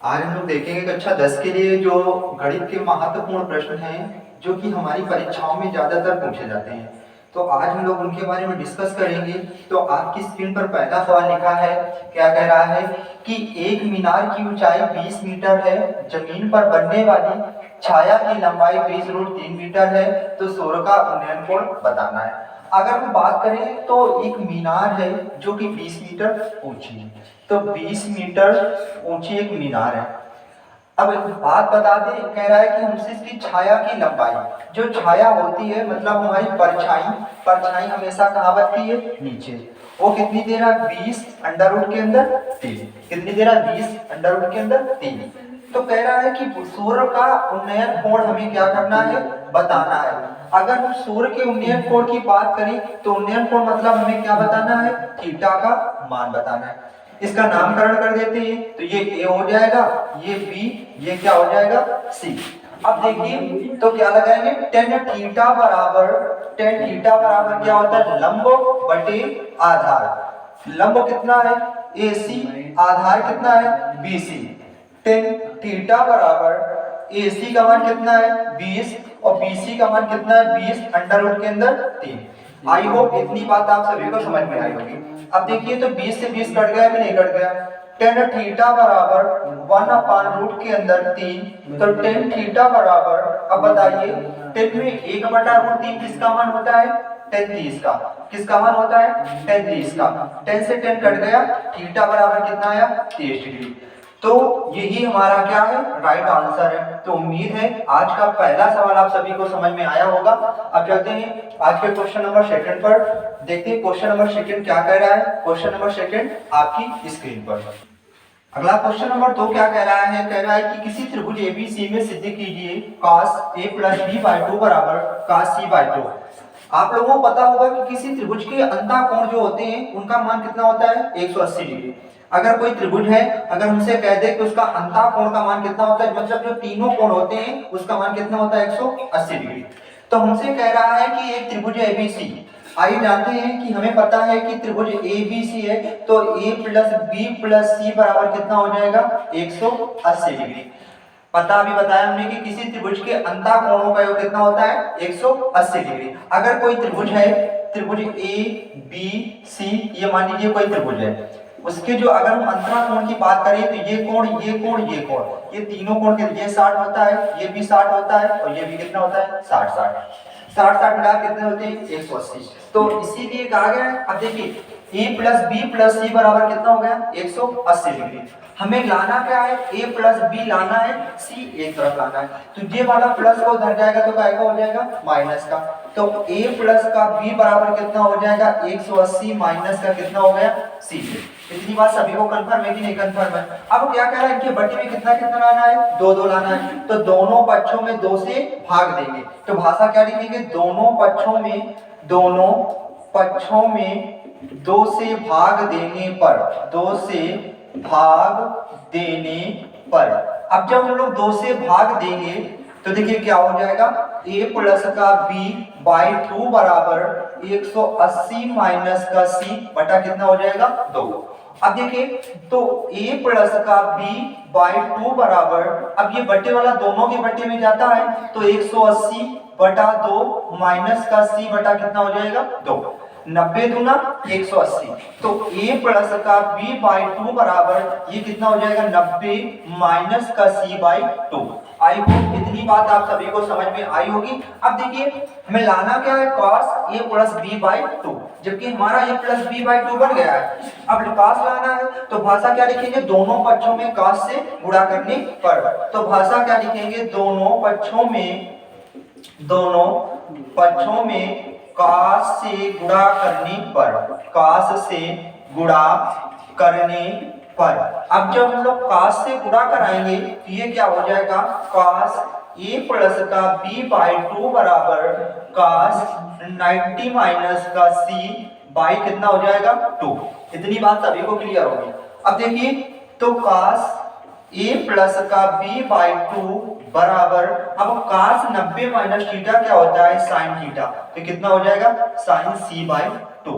आज हम लोग देखेंगे कक्षा 10 के लिए जो गणित के महत्वपूर्ण प्रश्न हैं जो कि हमारी परीक्षाओं में ज्यादातर पूछे जाते हैं। तो आज हम लोग उनके बारे में डिस्कस करेंगे। तो आपकी स्क्रीन पर पहला सवाल लिखा है, क्या कह रहा है कि एक मीनार की ऊंचाई 20 मीटर है, जमीन पर बनने वाली छाया की लंबाई 20√3 मीटर है, तो सूर्य का उन्नयन कोण बताना है। अगर हम बात करें तो एक मीनार है जो कि 20 मीटर ऊंची है, तो 20 मीटर ऊंची एक मीनार है। अब एक बात बता दें, कह रहा है कि हमसे इसकी छाया की लंबाई, जो छाया होती है मतलब हमारी परछाई, परछाई हमेशा कहाँ बनती है, नीचे। वो कितनी दे रहा है, 20 अंडर रूट के अंदर 3। कितनी दे रहा है, 20 अंडर रूट के अंदर 3। तो कह रहा है कि सूर्य का उन्नयन कोण हमें क्या करना है, बताना है। अगर हम सूर्य के उन्नयन कोण की बात करें तो उन्नयन कोण मतलब हमें क्या बताना है, थीटा का मान बताना है। इसका नामकरण कर देते हैं, तो ये ए हो जाएगा, ये बी, ये क्या हो जाएगा, सी। अब देखिए तो क्या लगाएंगे, टेन थीटा बराबर, टेन थीटा बराबर क्या होता है, लंब बटे आधार। लंब कितना है, ए सी, आधार कितना है, बी सी। टेन थीटा बराबर ए सी का मान कितना है, 20, और बी सी का मान कितना है, 20 अंडर रूट के अंदर 3। आई होप इतनी बात आप सभी को समझ में आई होगी। अब देखिए तो 20 से 20 कट गया कि नहीं कट गया, टेन थीटा बराबर 1/रूट के अंदर 3। तो टेन थीटा बराबर, अब बताइए 10 में 1/√3 किसका मान होता है, टेन 30 का। किसका मान होता है, टेन 30 का। 10 से 10 कट गया, थीटा बराबर कितना आया, 30 डिग्री। तो यही हमारा क्या है, राइट आंसर है। तो उम्मीद है आज का पहला सवाल आप सभी को समझ में आया होगा। अब चलते हैं आज के क्वेश्चन नंबर सेकंड पर, देखते हैं क्वेश्चन नंबर सेकंड क्या कह रहा है। क्वेश्चन नंबर सेकंड आपकी स्क्रीन पर। अगला क्वेश्चन नंबर 2 क्या कह रहा है, कह रहा है कि किसी त्रिभुज एबीसी में सिद्ध कीजिए cos a + b/2 बराबर cos c/2। आप लोगों को पता होगा कि किसी त्रिभुज के अंतःकोण जो होते हैं उनका मान कितना होता है, 180 डिग्री। अगर कोई त्रिभुज है, अगर हमसे कह दे कि उसका अंतःकोण का मान कितना होता है, मतलब जो तीनों कोण होते हैं उसका मान कितना होता है, 180 डिग्री। तो हमसे कह रहा है कि एक त्रिभुज एबीसी, आइए जानते हैं कि हमें पता है कि त्रिभुज एबीसी है, तो a + b + c बराबर कितना हो जाएगा, 180 डिग्री। पता अभी बताया हमने कि किसी त्रिभुज के अंतःकोणों का योग कितना होता है, 180 डिग्री। अगर कोई त्रिभुज है, त्रिभुज ए बी सी, ये मान लीजिए कोई त्रिभुज है, उसके जो अगर हम अंतराकोण की बात करें तो ये कोण, ये कोण, ये कोण, ये तीनों कोण के, ये 60 होता है, ये भी 60 होता है, और ये भी कितना होता है, 60 60 मिला कितने होते हैं, 180। तो इसीलिए कहा गया है। अब देखिए a + b + c बराबर कितना हो गया, 180 डिग्री। हमें लाना क्या है, a + b लाना है, c एक तरफ लाना है। तो ये वाला प्लस को उधर जाएगा तो क्या हो जाएगा, माइनस का। तो a + का b बराबर कितना हो जाएगा, 180 माइनस का कितना हो गया, c। इतनी बात सभी को कंफर्म है कि नहीं कंफर्म है। अब क्या कह रहा है, इनके बटे में कितना कितना लाना है, 2 2 लाना है। तो दोनों पक्षों में 2 से भाग देंगे, तो भाषा क्या लिखेंगे, दोनों पक्षों में, दोनों पक्षों में 2 से भाग देने पर, 2 से भाग देने पर। अब जब हम लोग 2 से भाग देंगे तो देखिए क्या हो जाएगा, a + का b/2 बराबर 180 माइनस का c बटा कितना हो जाएगा, 2। अब देखिए तो a + का b/2 बराबर, अब ये बटे वाला दोनों के बटे में जाता है, तो 180/2 माइनस का c बटा कितना हो जाएगा, 2। 90 दूना 180, तो a + का b/2 बराबर ये कितना हो जाएगा, 90 माइनस का c/2। आई होप इतनी बात आप सभी को समझ में आई होगी। अब देखिए हमें लाना क्या है, cos a + b/2, जबकि हमारा a + b/2 बन गया है। अब cos लाना है तो भाषा क्या लिखेंगे, दोनों पक्षों में cos से गुणा करने पर। तो भाषा क्या लिखेंगे, दोनों पक्षों में, दोनों पक्षों में cos से गुणा करने पर, cos से गुणा करने पर। अब जब हम लोग cos से गुणा कराएंगे तो ये क्या हो जाएगा, cos a + का b/2 बराबर cos 90 माइनस का c बाई कितना हो जाएगा, 2। इतनी बात सभी को क्लियर होगी। अब देखिए तो cos a + का b/2 बराबर, अब cos 90 माइनस थीटा क्या होता है, sin थीटा, तो कितना हो जाएगा, sin c/2।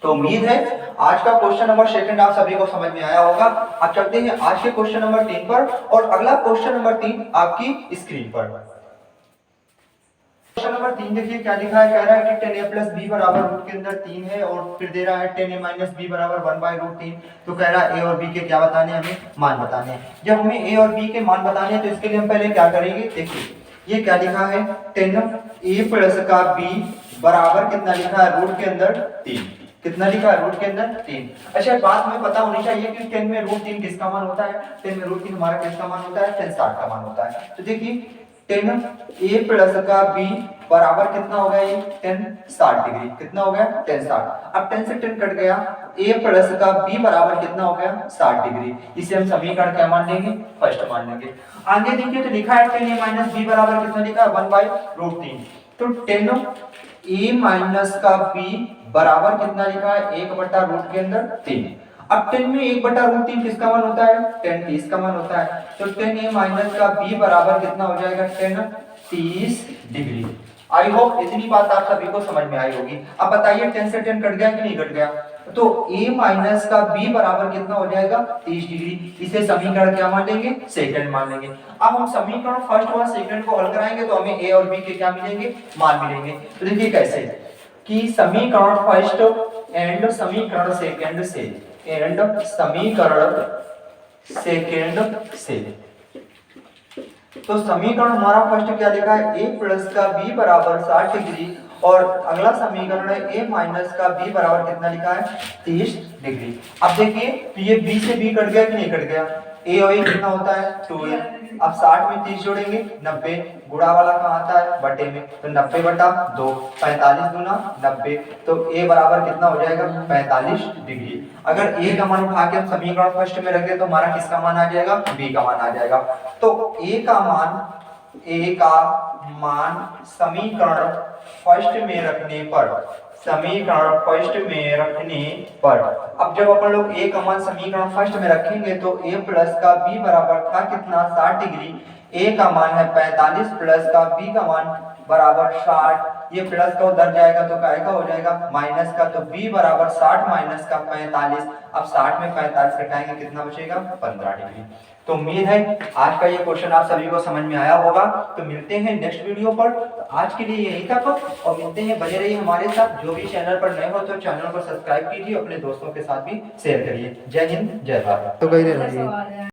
तो उम्मीद है आज का क्वेश्चन नंबर सेकंड आप सभी को समझ में आया होगा। अब चलते हैं आज के क्वेश्चन नंबर 3 पर, और अगला क्वेश्चन नंबर 3 आपकी स्क्रीन पर। क्वेश्चन नंबर 3 देखिए क्या लिखा है। कह रहा है कि 10a प्लस b बराबर रूट के अंदर 3 है, और फिर दे रहा है 10a माइनस b बराबर 1/√3। तो कह रहा है a और b के क्या बताने हैं, हमें मान बताने हैं। जब हमें a और b के मान बताने हैं तो इसके लिए हम पहले क्या करेंगे, देखिए ये क्या लिखा है, 10a प्लस का b बराबर कितना लिखा है, रूट के अंदर 3। कितना लिखा है, रूट के अंदर 3। अच्छा बात हमें पता होनी चाहिए कि 10 में रूट 3 किसका मान होता है। 10 में रूट 3 हमारा किसका मान होता है, 10 60 का मान होता है। तो देखिए 10a प्लस का b बराबर कितना हो गया, ये 10 60 डिग्री। कितना हो गया, 10 60। अब 10 से 10 कट गया, a प्लस का b बराबर कितना हो गया, 60 डिग्री। इसे हम समीकरण क्या मान लेंगे, फर्स्ट मान लेंगे। आगे देखिए तो लिखा है 10a माइनस b बराबर कितना लिखा है, 1/√3। तो 10a माइनस का b बराबर कितना लिखा है, 1/रूट के अंदर 3। अब 10 में 1/√3 किसका मान होता है, 10 30 का मान होता है। तो 10a माइनस का b बराबर कितना हो जाएगा, 10 30 डिग्री। आई होप इतनी बात आप सभी को समझ में आई होगी। अब बताइए 10 से 10 कट गया कि नहीं कट गया, तो a माइनस का b बराबर कितना हो जाएगा, 30 डिग्री। इसे समीकरण क्या मान लेंगे, सेकंड मान लेंगे। अब हम समीकरण फर्स्ट और सेकंड को हल कराएंगे तो हमें a और b के क्या मिलेंगे, मान मिलेंगे। तो देखिए कैसे कि समीकरण फर्स्ट एंड समीकरण सेकंड से, एंड समीकरण सेकंड से। तो समीकरण हमारा फर्स्ट क्या लिखा है, a प्लस का b बराबर 60 डिग्री, और अगला समीकरण है a माइनस का b बराबर कितना लिखा है, 30 डिग्री। अब देखिए तो ये b से b कट गया कि नहीं कट गया, a और a कितना होता है, 2a। अब 60 में 30 जोड़ेंगे 90, गुणा वाला कहाँ आता है, बटे में। तो 90/2, 45 दूना 90। तो a बराबर कितना हो जाएगा, 45 डिग्री। अगर a का मान उठा के हम समीकरण फर्स्ट में रखें तो हमारा किसका मान आ जाएगा, b का मान आ जाएगा। तो a का मान समीकरण फर्स्ट में रखने पर, समीकरण फर्स्ट में रखने पर, अब जब अपन लोग a का मान समीकरण फर्स्ट में रखेंगे तो a प्लस का b बराबर था कितना, 60 डिग्री। a का मान है 45 प्लस का b का मान बराबर 60। ये प्लस का उधर जाएगा तो काय का हो जाएगा, माइनस का। तो b बराबर 60 माइनस का 45। अब 60 में 45 घटाएंगे कितना बचेगा, 15 डिग्री। तो उम्मीद है आज का ये क्वेश्चन आप सभी को समझ में आया होगा। तो मिलते हैं नेक्स्ट वीडियो पर। तो आज के लिए यही तक, और मिलते हैं, बने रहिए हमारे साथ। जो भी चैनल पर नए हो तो चैनल को सब्सक्राइब कीजिए, अपने दोस्तों के साथ भी शेयर करिए। जय हिंद, जय भारत। तो